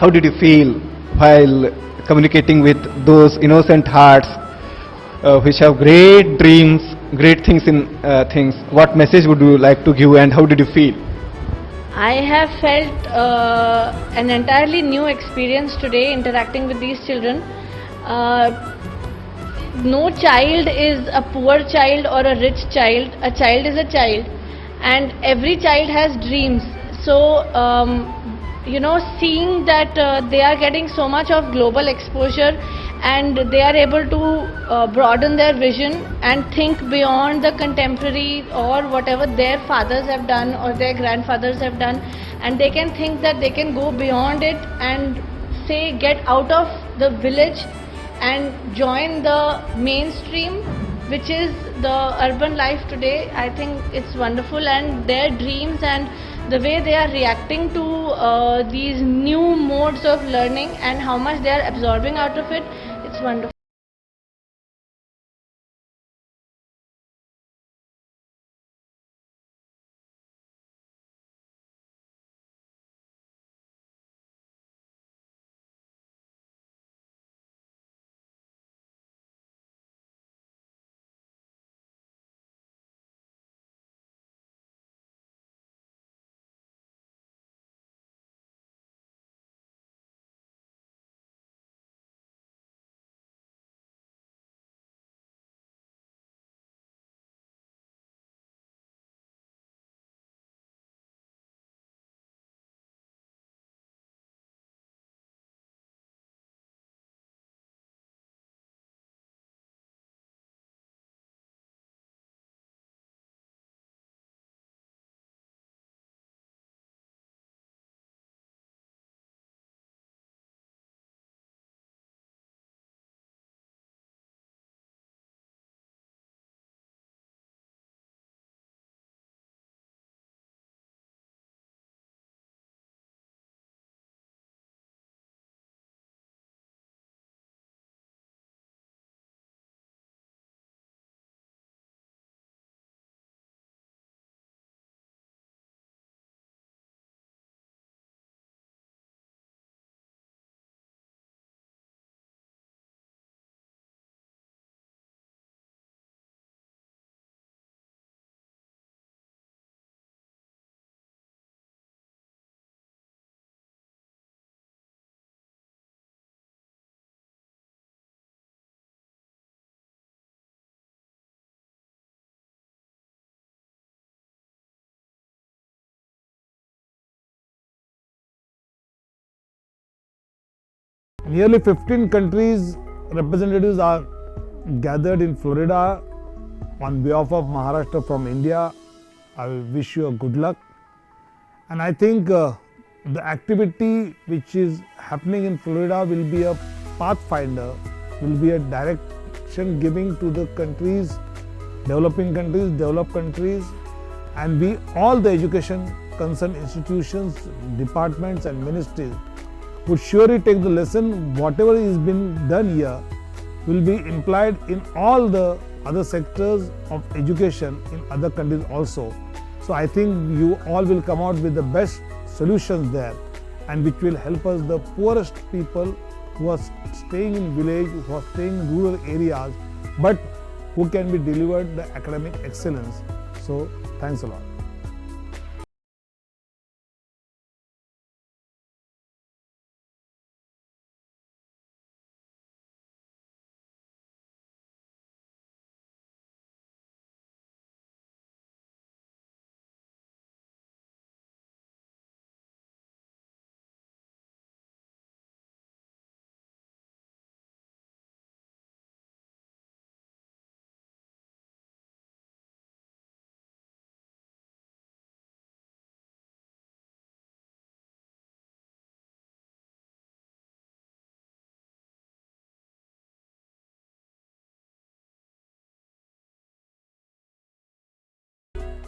how did you feel while communicating with those innocent hearts which have great dreams, great things in things? What message would you like to give, and how did you feel? I have felt an entirely new experience today interacting with these children. No child is a poor child or a rich child. A child is a child, and every child has dreams. So, seeing that they are getting so much of global exposure and they are able to broaden their vision and think beyond the contemporary or whatever their fathers have done or their grandfathers have done, and they can think that they can go beyond it and say get out of the village and join the mainstream, which is the urban life today. I think it's wonderful, and their dreams and the way they are reacting to these new modes of learning and how much they are absorbing out of it, it's wonderful. Nearly 15 countries representatives are gathered in Florida on behalf of Maharashtra from India. I wish you a good luck, and I think the activity which is happening in Florida will be a pathfinder, will be a direction giving to the countries, developing countries, developed countries, and we all the education concerned institutions, departments and ministries would surely take the lesson. Whatever is been done here will be implied in all the other sectors of education in other countries also. So I think you all will come out with the best solutions there, and which will help us, the poorest people who are staying in village, who are staying in rural areas, but who can be delivered the academic excellence. So thanks a lot.